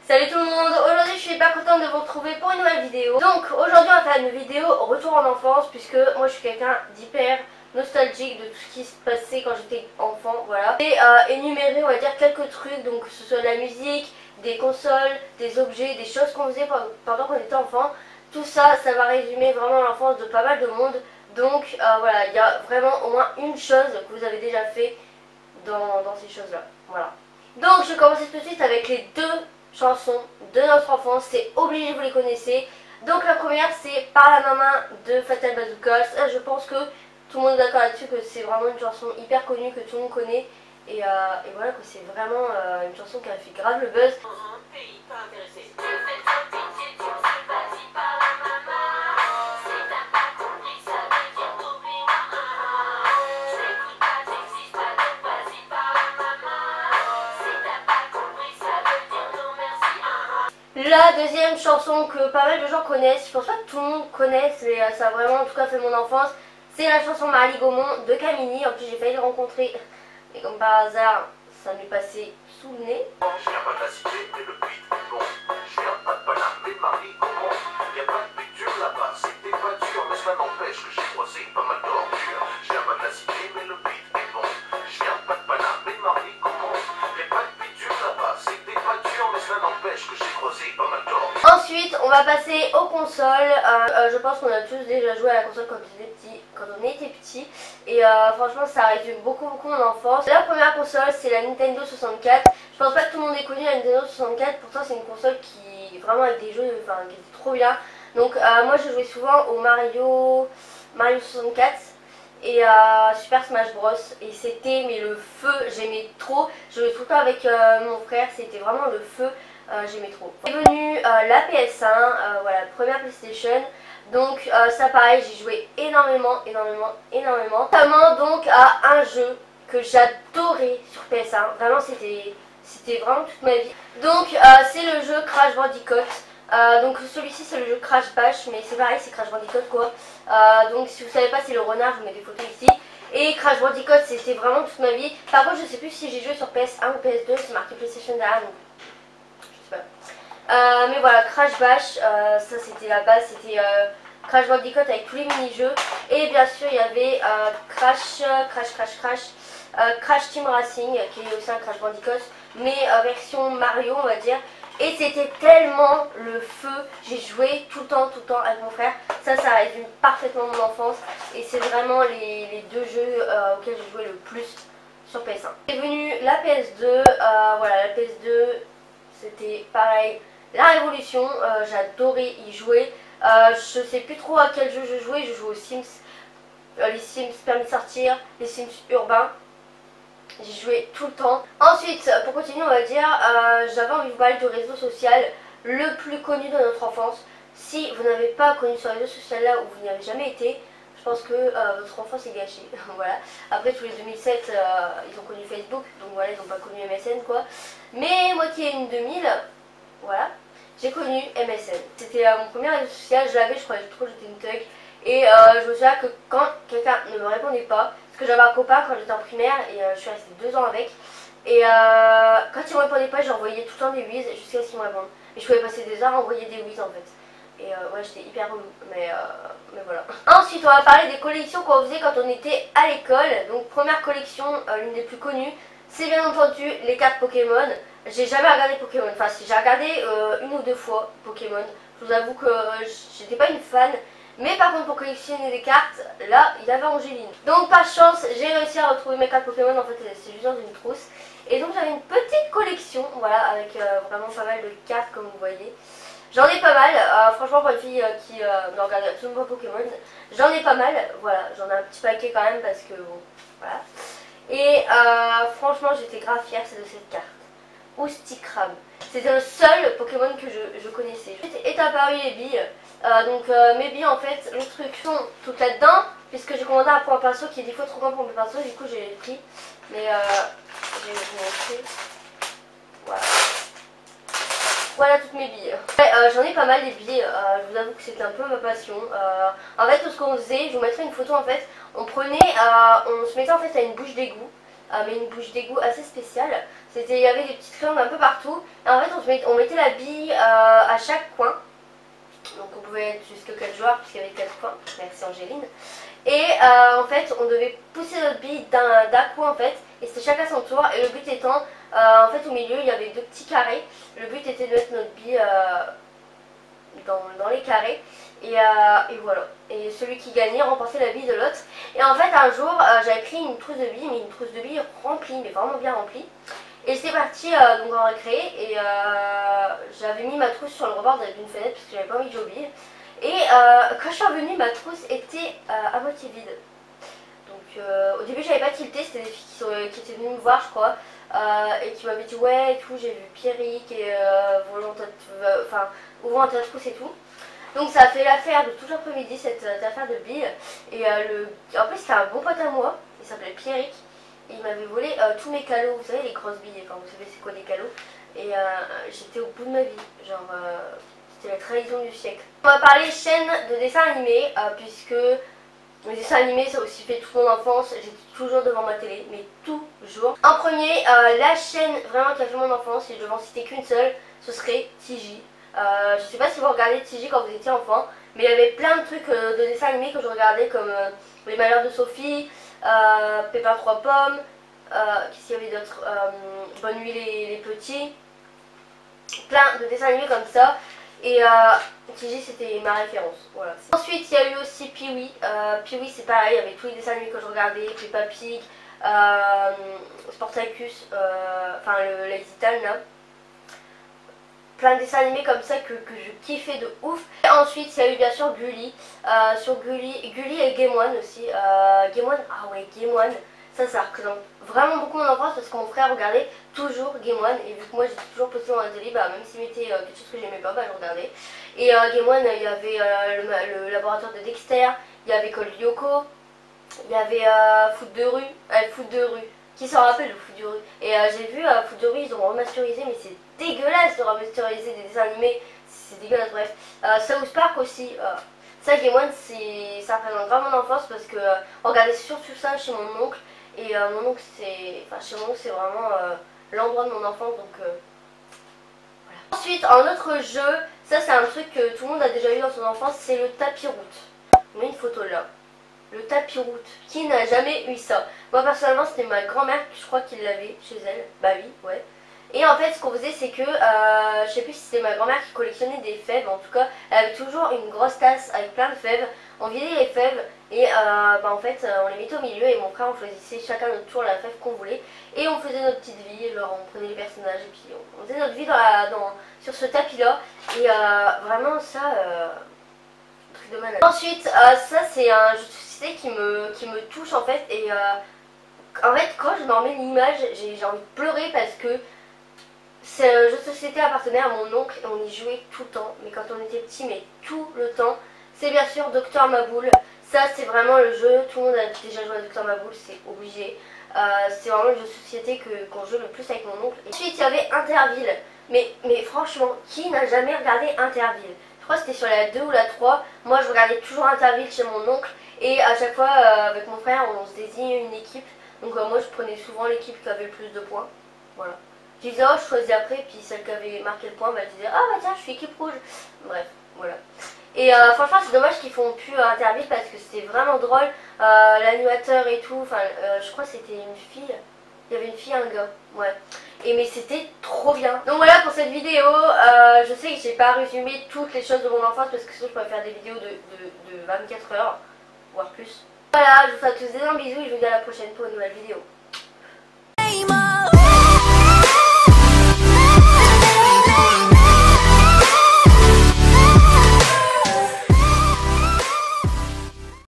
Salut tout le monde, aujourd'hui je suis hyper contente de vous retrouver pour une nouvelle vidéo. Donc aujourd'hui on va faire une vidéo retour en enfance, puisque moi je suis quelqu'un d'hyper nostalgique de tout ce qui se passait quand j'étais enfant, voilà. Et énumérer on va dire quelques trucs, donc que ce soit de la musique, des consoles, des objets, des choses qu'on faisait pendant qu'on était enfant. Tout ça, ça va résumer vraiment l'enfance de pas mal de monde. Donc voilà, il y a vraiment au moins une chose que vous avez déjà fait dans ces choses-là, voilà. Donc je vais commencer tout de suite avec les deux chansons de notre enfance, c'est obligé, vous les connaissez. Donc la première c'est Par la maman de Fatal Bazookas. Je pense que tout le monde est d'accord là-dessus, que c'est vraiment une chanson hyper connue, que tout le monde connaît. Et voilà, que c'est vraiment une chanson qui a fait grave le buzz. Dans un pays pas intéressé. La deuxième chanson que pas mal de gens connaissent, je pense pas que tout le monde connaisse, mais ça a vraiment en tout cas fait mon enfance, c'est la chanson Marly Gaumont de Camini. En plus j'ai failli le rencontrer, et comme par hasard, ça m'est passé sous le nez. Je viens pas de la cité, mais le beat est bon. Je viens pas de Paname, mais Marly Gaumont. Y'a pas de bitume là-bas, c'était pas dur, mais cela n'empêche que j'ai croisé pas mal d'ordures. Je viens pas de la cité, mais le beat est bon. Je viens pas de Paname, mais Marly Gaumont. Y'a pas de bitume là-bas, c'était pas dur, mais cela n'empêche que j'ai croisé pas mal d'ordures. Ensuite, on va passer aux consoles. Je pense qu'on a tous déjà joué à la console quand on était petit. Et franchement, ça résume beaucoup mon enfance. La première console, c'est la Nintendo 64. Je pense pas que tout le monde ait connu la Nintendo 64. Pourtant, c'est une console qui vraiment avec des jeux, qui était trop bien. Donc moi, je jouais souvent au Mario 64 et Super Smash Bros. Et c'était mais le feu. J'aimais trop. Je jouais tout le temps avec mon frère. C'était vraiment le feu. J'aimais trop. C'est venu la PS1, voilà, première PlayStation. Donc ça pareil, j'y jouais énormément. Notamment donc à un jeu que j'adorais sur PS1. Vraiment c'était vraiment toute ma vie. Donc c'est le jeu Crash Bandicoot. Donc celui-ci c'est le jeu Crash Bash, mais c'est pareil, c'est Crash Bandicoot quoi. Donc si vous savez pas, c'est le renard, je vous mets des photos ici. Et Crash Bandicoot, c'était vraiment toute ma vie. Par contre je sais plus si j'ai joué sur PS1 ou PS2, c'est marqué PlayStation derrière, donc mais voilà, Crash Bash, ça c'était la base, c'était Crash Bandicoot avec tous les mini-jeux. Et bien sûr il y avait Crash Team Racing, qui est aussi un Crash Bandicoot, mais version Mario on va dire. Et c'était tellement le feu, j'ai joué tout le temps avec mon frère. Ça résume parfaitement mon enfance. Et c'est vraiment les deux jeux auxquels j'ai joué le plus sur PS1. C'est venu la PS2, voilà, la PS2 c'était pareil. La révolution, j'adorais y jouer. Je sais plus trop à quel jeu je jouais aux Sims. Les Sims permis de sortir, les Sims urbains. J'y jouais tout le temps. Ensuite, pour continuer, on va dire, j'avais envie de vous parler du réseau social le plus connu de notre enfance. Si vous n'avez pas connu ce réseau social là, ou vous n'y avez jamais été, je pense que votre enfance est gâchée. Voilà. Après tous les 2007, ils ont connu Facebook, donc voilà, ils n'ont pas connu MSN quoi. Mais moi qui ai une 2000, voilà, j'ai connu MSN. C'était mon premier réseau social, je l'avais, je croyais trop que j'étais une thug. Et je me souviens que quand quelqu'un ne me répondait pas, parce que j'avais un copain quand j'étais en primaire et je suis restée 2 ans avec. Et quand il me répondait pas, j'envoyais tout le temps des whiz jusqu'à ce qu'il me réponde. Et je pouvais passer des heures à envoyer des whiz en fait. Et ouais, j'étais hyper relou, mais voilà. Ensuite, on va parler des collections qu'on faisait quand on était à l'école. Donc première collection, l'une des plus connues, c'est bien entendu les cartes Pokémon. J'ai jamais regardé Pokémon, enfin si j'ai regardé une ou deux fois Pokémon. Je vous avoue que j'étais pas une fan. Mais par contre pour collectionner des cartes, là il y avait Angéline. Donc par chance j'ai réussi à retrouver mes cartes Pokémon, en fait c'est juste dans une trousse. Et donc j'avais une petite collection, voilà, avec vraiment pas mal de cartes comme vous voyez. J'en ai pas mal, franchement pour une fille qui ne regarde absolument pas Pokémon, j'en ai pas mal, voilà, j'en ai un petit paquet quand même parce que bon, voilà. Et franchement j'étais grave fière, c'est de cette carte. Ousticram. C'était le seul Pokémon que je connaissais. Est apparu les billes. Donc mes billes en fait, les trucs sont toutes là-dedans. Puisque j'ai commandé un point pinceau qui est 10 fois trop grand pour mes pinceaux. Du coup j'ai pris. Mais je vais vous montrer. Voilà. Voilà toutes mes billes. Ouais, j'en ai pas mal des billes. Je vous avoue que c'était un peu ma passion. En fait tout ce qu'on faisait, je vous mettrai une photo en fait. On se mettait en fait à une bouche d'égout. mais une bouche d'égout assez spéciale. Il y avait des petites triangles un peu partout. Et en fait, on mettait la bille à chaque coin. Donc on pouvait être jusqu'à 4 joueurs puisqu'il y avait 4 coins. Merci Angéline. Et en fait, on devait pousser notre bille d'un coup en fait. Et c'était chacun son tour. Et le but étant, en fait, au milieu, il y avait 2 petits carrés. Le but était de mettre notre bille dans les carrés. Et voilà. Et celui qui gagnait remportait la bille de l'autre. Et en fait, un jour, j'avais pris une trousse de billes, mais une trousse de billes remplie, mais vraiment bien remplie. Et j'étais partie donc en récré et j'avais mis ma trousse sur le rebord d'une fenêtre parce que j'avais pas envie de j'oublie. Et quand je suis revenue, ma trousse était à moitié vide. Donc au début j'avais pas tilté, c'était des filles qui étaient venues me voir je crois et qui m'avaient dit ouais et tout, j'ai vu Pierrick et ouvrant ta trousse et tout. Donc ça a fait l'affaire de tout l'après-midi cette affaire de billes. Et en plus c'était un bon pote à moi, il s'appelait Pierrick. Et il m'avait volé tous mes calots, vous savez les grosses billes, enfin vous savez c'est quoi des calots. Et j'étais au bout de ma vie, genre c'était la trahison du siècle. On va parler chaîne de dessins animés, puisque les dessins animés ça a aussi fait toute mon enfance, j'étais toujours devant ma télé, mais toujours. En premier, la chaîne vraiment qui a fait mon enfance, si je devais en citer qu'une seule, ce serait TJ. Je sais pas si vous regardez TJ quand vous étiez enfant, mais il y avait plein de trucs de dessins animés que je regardais comme Les Malheurs de Sophie, Pépin 3 pommes, qu'est-ce qu'il y avait d'autre, Bonne nuit les petits, plein de dessins animés comme ça. Et TJ c'était ma référence, voilà. Ensuite il y a eu aussi Pee-wee. Pee-wee c'est pareil, il y avait tous les dessins animés que je regardais, Peppa Pig, Sportacus, enfin le Lazy Town là. Plein de dessins animés comme ça que je kiffais de ouf. Et ensuite il y a eu bien sûr Gulli, sur Gulli et Game One aussi. Game One, ah ouais Game One, ça représente vraiment beaucoup mon enfance parce que mon frère regardait toujours Game One. Et vu que moi j'étais toujours posté dans la télé, bah, même s'il mettait quelque chose que j'aimais pas, bah, je regardais. Et Game One, il y avait le laboratoire de Dexter, il y avait Code Lyoko, il y avait Foot de rue. Qui s'en rappelle le Foot de rue? Et j'ai vu Foot de rue, ils ont remasterisé, mais c'est dégueulasse de remasteriser des dessins animés, c'est dégueulasse, bref. South Park aussi, ça Game One, ça représente vraiment mon enfance parce que on regardait surtout ça chez mon oncle. Et mon oncle, chez mon oncle, c'est vraiment l'endroit de mon enfance, donc voilà. Ensuite, un autre jeu, ça c'est un truc que tout le monde a déjà eu dans son enfance, c'est le tapis route. On met une photo là. Le tapis route. Qui n'a jamais eu ça? Moi personnellement c'était ma grand-mère, je crois qu'il l'avait chez elle. Bah oui, ouais. Et en fait ce qu'on faisait c'est que, je sais plus si c'était ma grand-mère qui collectionnait des fèves, en tout cas elle avait toujours une grosse tasse avec plein de fèves. On vidait les fèves et en fait on les mettait au milieu et mon frère on choisissait chacun notre tour la fève qu'on voulait. Et on faisait notre petite vie, genre on prenait les personnages et puis on faisait notre vie sur ce tapis là. Et vraiment ça, truc de malade. Ensuite ça c'est un jeu de société qui me touche en fait. Et en fait quand je m'en remets l'image j'ai envie de pleurer parce que ce jeu de société appartenait à mon oncle et on y jouait tout le temps. Mais quand on était petit, mais tout le temps. C'est bien sûr Docteur Maboul. Ça c'est vraiment le jeu, tout le monde a déjà joué à Docteur Maboul, c'est obligé. C'est vraiment le jeu de société qu'on joue le plus avec mon oncle. Et ensuite il y avait Interville. Mais franchement, qui n'a jamais regardé Interville? Je crois que c'était sur la 2 ou la 3. Moi je regardais toujours Interville chez mon oncle. Et à chaque fois avec mon frère on se désignait une équipe. Donc moi je prenais souvent l'équipe qui avait le plus de points. Voilà. Je disais oh je choisis après, puis celle qui avait marqué le point, bah, je disais ah bah tiens je suis équipe rouge. Bref, voilà. Et franchement c'est dommage qu'ils font plus Interville parce que c'était vraiment drôle, l'animateur et tout, enfin je crois que c'était une fille, il y avait une fille et un gars, ouais. Et mais c'était trop bien. Donc voilà pour cette vidéo, je sais que j'ai pas résumé toutes les choses de mon enfance parce que sinon je pourrais faire des vidéos de 24 heures, voire plus. Voilà, je vous fais à tous des bisous et je vous dis à la prochaine pour une nouvelle vidéo.